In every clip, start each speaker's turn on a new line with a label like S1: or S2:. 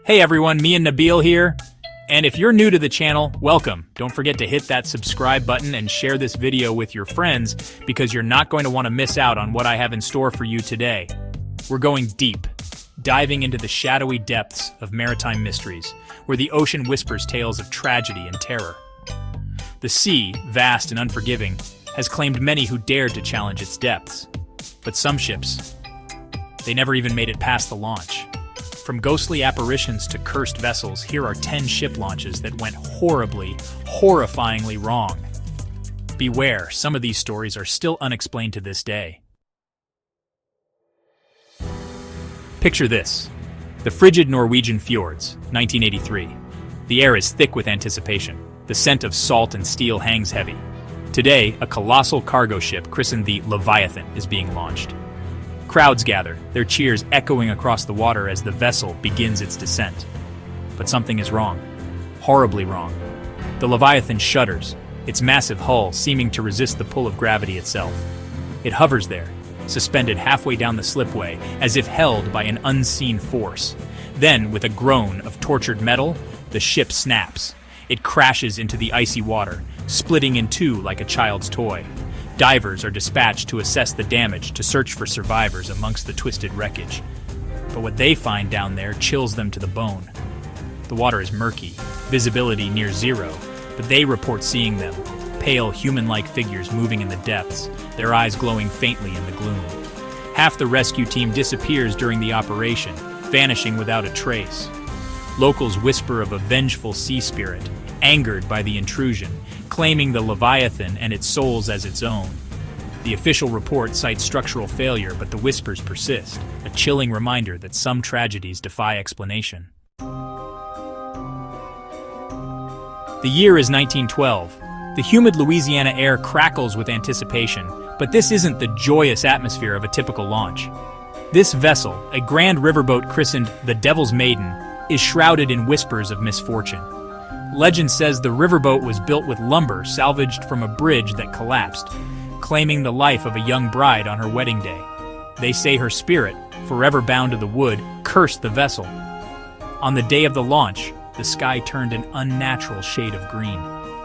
S1: Hey everyone, me and Nabil here. And if you're new to the channel, welcome. Don't forget to hit that subscribe button and share this video with your friends because you're not going to want to miss out on what I have in store for you today. We're going deep, diving into the shadowy depths of maritime mysteries, where the ocean whispers tales of tragedy and terror. The sea, vast and unforgiving, has claimed many who dared to challenge its depths. But some ships, they never even made it past the launch. From ghostly apparitions to cursed vessels, here are 10 ship launches that went horrifyingly wrong. Beware, some of these stories are still unexplained to this day. Picture this. The frigid Norwegian fjords, 1983. The air is thick with anticipation. The scent of salt and steel hangs heavy. Today, a colossal cargo ship christened the Leviathan is being launched. Crowds gather, their cheers echoing across the water as the vessel begins its descent. But something is wrong. Horribly wrong. The Leviathan shudders, its massive hull seeming to resist the pull of gravity itself. It hovers there, suspended halfway down the slipway, as if held by an unseen force. Then, with a groan of tortured metal, the ship snaps. It crashes into the icy water, splitting in two like a child's toy. Divers are dispatched to assess the damage, to search for survivors amongst the twisted wreckage. But what they find down there chills them to the bone. The water is murky, visibility near zero, but they report seeing them, pale human-like figures moving in the depths, their eyes glowing faintly in the gloom. Half the rescue team disappears during the operation, vanishing without a trace. Locals whisper of a vengeful sea spirit, angered by the intrusion, claiming the Leviathan and its souls as its own. The official report cites structural failure, but the whispers persist, a chilling reminder that some tragedies defy explanation. The year is 1912. The humid Louisiana air crackles with anticipation, but this isn't the joyous atmosphere of a typical launch. This vessel, a grand riverboat christened the Devil's Maiden, is shrouded in whispers of misfortune. Legend says the riverboat was built with lumber salvaged from a bridge that collapsed, claiming the life of a young bride on her wedding day. They say her spirit, forever bound to the wood, cursed the vessel. On the day of the launch, the sky turned an unnatural shade of green.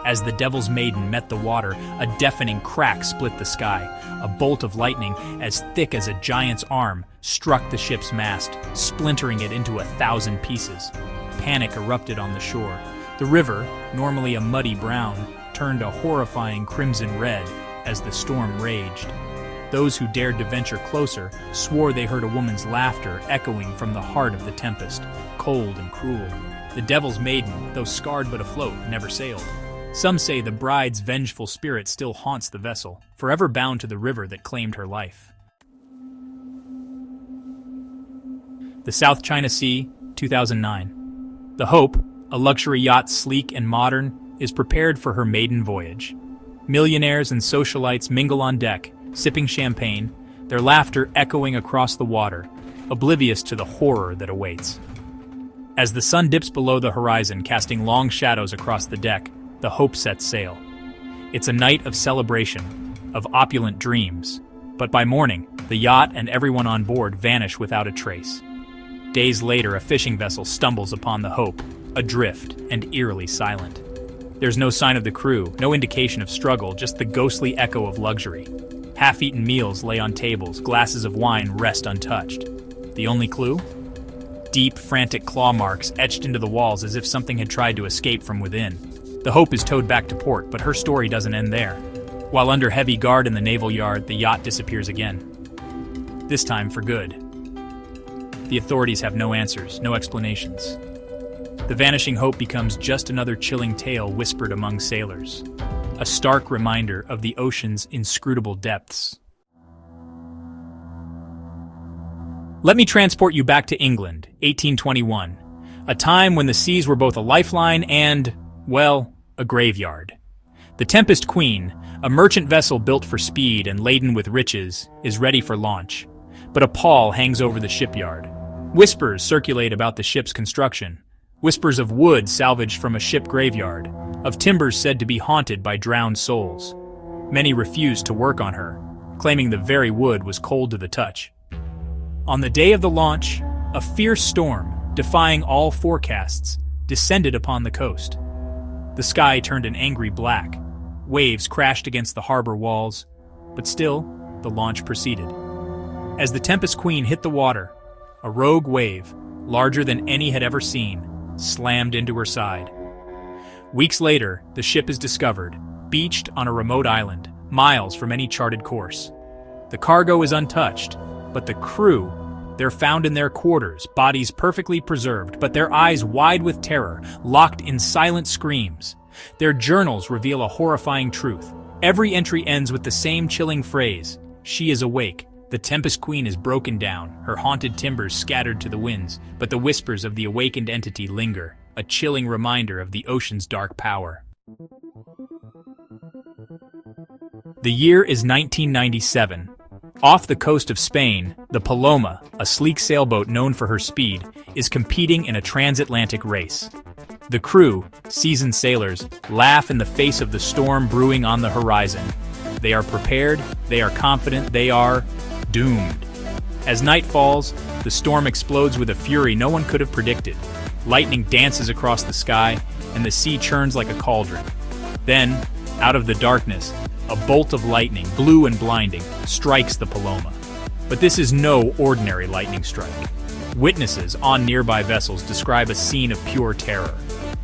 S1: As the Devil's Maiden met the water, a deafening crack split the sky. A bolt of lightning, as thick as a giant's arm, struck the ship's mast, splintering it into 1,000 pieces. Panic erupted on the shore. The river, normally a muddy brown, turned a horrifying crimson red as the storm raged. Those who dared to venture closer swore they heard a woman's laughter echoing from the heart of the tempest, cold and cruel. The Devil's Maiden, though scarred but afloat, never sailed. Some say the bride's vengeful spirit still haunts the vessel, forever bound to the river that claimed her life. The South China Sea, 2009. The Hope, a luxury yacht sleek and modern, is prepared for her maiden voyage. Millionaires and socialites mingle on deck, sipping champagne, their laughter echoing across the water, oblivious to the horror that awaits. As the sun dips below the horizon, casting long shadows across the deck, the Hope sets sail. It's a night of celebration, of opulent dreams, but by morning, the yacht and everyone on board vanish without a trace. Days later, a fishing vessel stumbles upon the Hope, adrift and eerily silent. There's no sign of the crew, no indication of struggle, just the ghostly echo of luxury. Half-eaten meals lay on tables, glasses of wine rest untouched. The only clue? Deep, frantic claw marks etched into the walls as if something had tried to escape from within. The Hope is towed back to port, but her story doesn't end there. While under heavy guard in the naval yard, the yacht disappears again. This time for good. The authorities have no answers, no explanations. The vanishing Hope becomes just another chilling tale whispered among sailors, a stark reminder of the ocean's inscrutable depths. Let me transport you back to England, 1821, a time when the seas were both a lifeline and, well, a graveyard. The Tempest Queen, a merchant vessel built for speed and laden with riches, is ready for launch, but a pall hangs over the shipyard. Whispers circulate about the ship's construction. Whispers of wood salvaged from a ship graveyard, of timbers said to be haunted by drowned souls. Many refused to work on her, claiming the very wood was cold to the touch. On the day of the launch, a fierce storm, defying all forecasts, descended upon the coast. The sky turned an angry black. Waves crashed against the harbor walls, but still, the launch proceeded. As the Tempest Queen hit the water, a rogue wave, larger than any had ever seen, slammed into her side. Weeks later, the ship is discovered, beached on a remote island, miles from any charted course. The cargo is untouched, but the crew, they're found in their quarters, bodies perfectly preserved, but their eyes wide with terror, locked in silent screams. Their journals reveal a horrifying truth. Every entry ends with the same chilling phrase, "She is awake. The Tempest Queen is broken down, her haunted timbers scattered to the winds, but the whispers of the awakened entity linger, a chilling reminder of the ocean's dark power." The year is 1997. Off the coast of Spain, the Paloma, a sleek sailboat known for her speed, is competing in a transatlantic race. The crew, seasoned sailors, laugh in the face of the storm brewing on the horizon. They are prepared, they are confident, they are doomed. As night falls, the storm explodes with a fury no one could have predicted. Lightning dances across the sky, and the sea churns like a cauldron. Then, out of the darkness, a bolt of lightning, blue and blinding, strikes the Paloma. But this is no ordinary lightning strike. Witnesses on nearby vessels describe a scene of pure terror.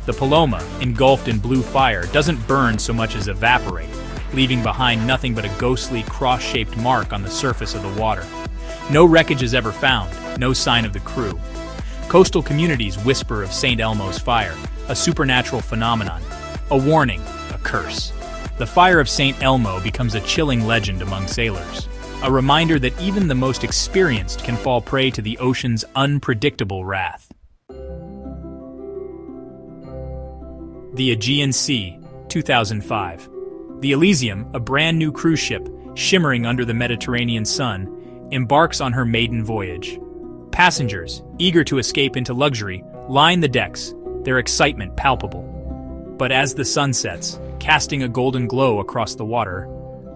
S1: The Paloma, engulfed in blue fire, doesn't burn so much as evaporate, leaving behind nothing but a ghostly, cross-shaped mark on the surface of the water. No wreckage is ever found, no sign of the crew. Coastal communities whisper of St. Elmo's fire, a supernatural phenomenon, a warning, a curse. The fire of St. Elmo becomes a chilling legend among sailors, a reminder that even the most experienced can fall prey to the ocean's unpredictable wrath. The Aegean Sea, 2005. The Elysium, a brand new cruise ship, shimmering under the Mediterranean sun, embarks on her maiden voyage. Passengers, eager to escape into luxury, line the decks, their excitement palpable. But as the sun sets, casting a golden glow across the water,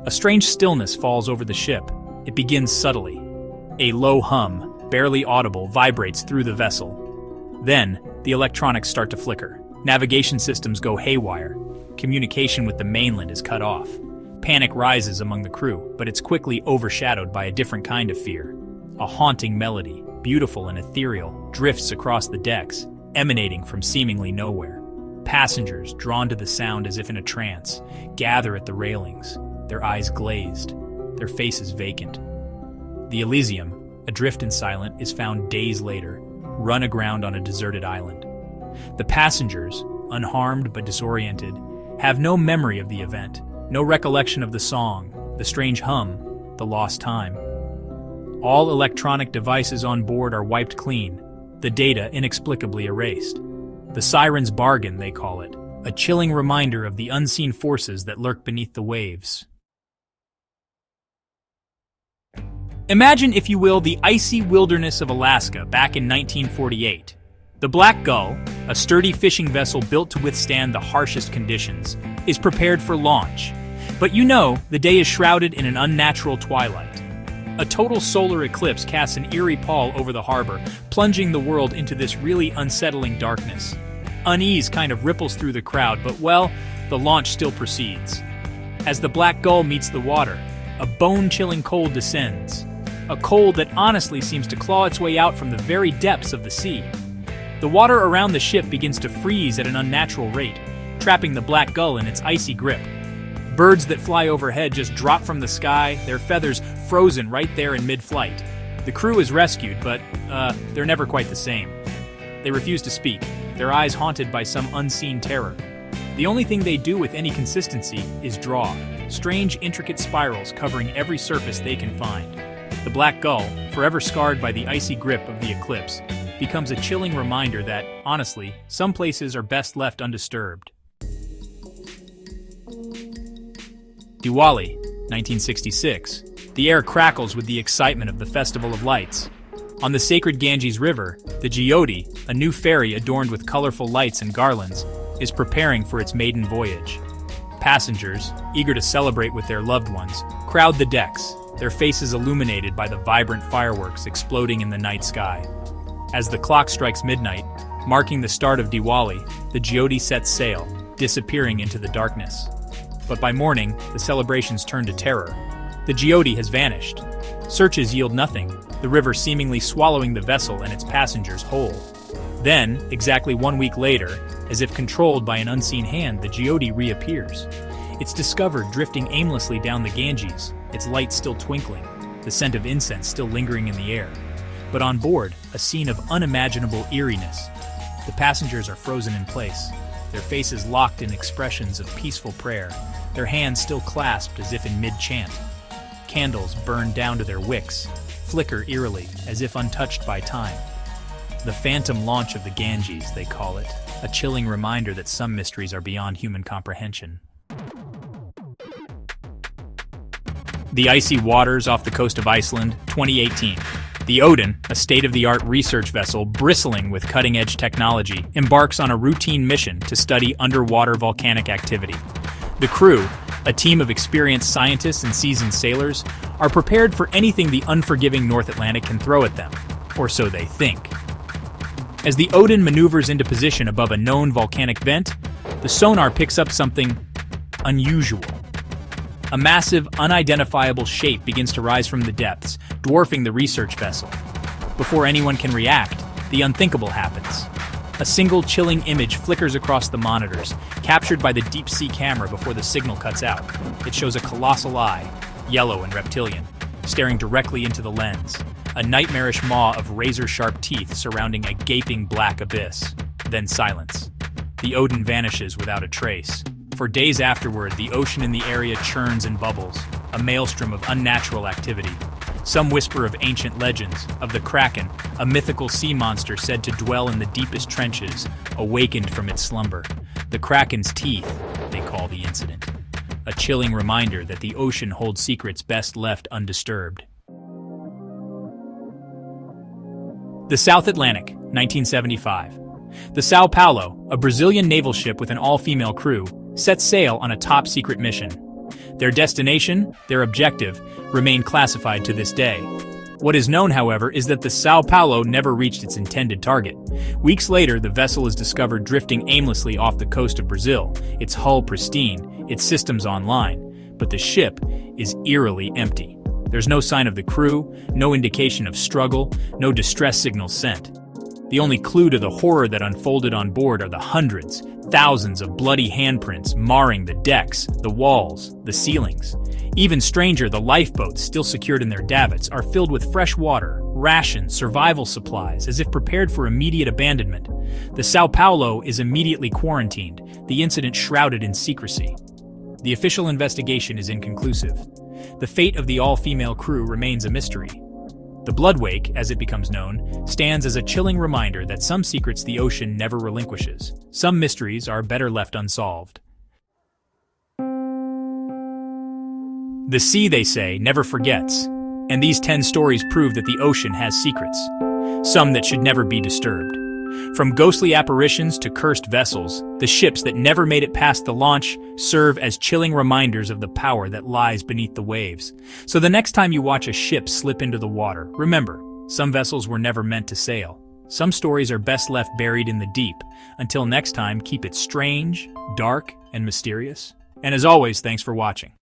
S1: a strange stillness falls over the ship. It begins subtly. A low hum, barely audible, vibrates through the vessel. Then, the electronics start to flicker. Navigation systems go haywire. Communication with the mainland is cut off. Panic rises among the crew, but it's quickly overshadowed by a different kind of fear. A haunting melody, beautiful and ethereal, drifts across the decks, emanating from seemingly nowhere. Passengers, drawn to the sound as if in a trance, gather at the railings, their eyes glazed, their faces vacant. The Elysium, adrift and silent, is found days later, run aground on a deserted island. The passengers, unharmed but disoriented, have no memory of the event, no recollection of the song, the strange hum, the lost time. All electronic devices on board are wiped clean, the data inexplicably erased. The siren's bargain, they call it, a chilling reminder of the unseen forces that lurk beneath the waves. Imagine, if you will, the icy wilderness of Alaska back in 1948. The Black Gull, a sturdy fishing vessel built to withstand the harshest conditions, is prepared for launch. But you know, the day is shrouded in an unnatural twilight. A total solar eclipse casts an eerie pall over the harbor, plunging the world into this really unsettling darkness. Unease kind of ripples through the crowd, but well, the launch still proceeds. As the Black Gull meets the water, a bone-chilling cold descends. A cold that honestly seems to claw its way out from the very depths of the sea. The water around the ship begins to freeze at an unnatural rate, trapping the Black Gull in its icy grip. Birds that fly overhead just drop from the sky, their feathers frozen right there in mid-flight. The crew is rescued, but, they're never quite the same. They refuse to speak, their eyes haunted by some unseen terror. The only thing they do with any consistency is draw, strange, intricate spirals covering every surface they can find. The Black Gull, forever scarred by the icy grip of the eclipse, becomes a chilling reminder that, honestly, some places are best left undisturbed. Diwali, 1966. The air crackles with the excitement of the Festival of Lights. On the sacred Ganges River, the Jyoti, a new ferry adorned with colorful lights and garlands, is preparing for its maiden voyage. Passengers, eager to celebrate with their loved ones, crowd the decks, their faces illuminated by the vibrant fireworks exploding in the night sky. As the clock strikes midnight, marking the start of Diwali, the Jyoti sets sail, disappearing into the darkness. But by morning, the celebrations turn to terror. The Jyoti has vanished. Searches yield nothing, the river seemingly swallowing the vessel and its passengers whole. Then, exactly 1 week later, as if controlled by an unseen hand, the Jyoti reappears. It's discovered drifting aimlessly down the Ganges, its light still twinkling, the scent of incense still lingering in the air. But on board, a scene of unimaginable eeriness. The passengers are frozen in place, their faces locked in expressions of peaceful prayer, their hands still clasped as if in mid-chant. Candles burn down to their wicks, flicker eerily, as if untouched by time. The phantom launch of the Ganges, they call it, a chilling reminder that some mysteries are beyond human comprehension. The icy waters off the coast of Iceland, 2018. The Odin, a state-of-the-art research vessel bristling with cutting-edge technology, embarks on a routine mission to study underwater volcanic activity. The crew, a team of experienced scientists and seasoned sailors, are prepared for anything the unforgiving North Atlantic can throw at them, or so they think. As the Odin maneuvers into position above a known volcanic vent, the sonar picks up something unusual. A massive, unidentifiable shape begins to rise from the depths, dwarfing the research vessel. Before anyone can react, the unthinkable happens. A single chilling image flickers across the monitors, captured by the deep-sea camera before the signal cuts out. It shows a colossal eye, yellow and reptilian, staring directly into the lens, a nightmarish maw of razor-sharp teeth surrounding a gaping black abyss. Then silence. The Odin vanishes without a trace. For days afterward, the ocean in the area churns and bubbles, a maelstrom of unnatural activity. Some whisper of ancient legends, of the Kraken, a mythical sea monster said to dwell in the deepest trenches, awakened from its slumber. The Kraken's teeth, they call the incident. A chilling reminder that the ocean holds secrets best left undisturbed. The South Atlantic, 1975. The Sao Paulo, a Brazilian naval ship with an all-female crew, sets sail on a top-secret mission. Their destination, their objective, remain classified to this day. What is known, however, is that the Sao Paulo never reached its intended target. Weeks later, the vessel is discovered drifting aimlessly off the coast of Brazil, its hull pristine, its systems online, but the ship is eerily empty. There's no sign of the crew, no indication of struggle, no distress signals sent. The only clue to the horror that unfolded on board are the hundreds, thousands of bloody handprints marring the decks, the walls, the ceilings. Even stranger, the lifeboats, still secured in their davits, are filled with fresh water, rations, survival supplies, as if prepared for immediate abandonment. The Sao Paulo is immediately quarantined, the incident shrouded in secrecy. The official investigation is inconclusive. The fate of the all-female crew remains a mystery. The Bloodwake, as it becomes known, stands as a chilling reminder that some secrets the ocean never relinquishes. Some mysteries are better left unsolved. The sea, they say, never forgets, and these 10 stories prove that the ocean has secrets, some that should never be disturbed. From ghostly apparitions to cursed vessels, the ships that never made it past the launch serve as chilling reminders of the power that lies beneath the waves. So the next time you watch a ship slip into the water, remember, some vessels were never meant to sail. Some stories are best left buried in the deep. Until next time, keep it strange, dark, and mysterious. And as always, thanks for watching.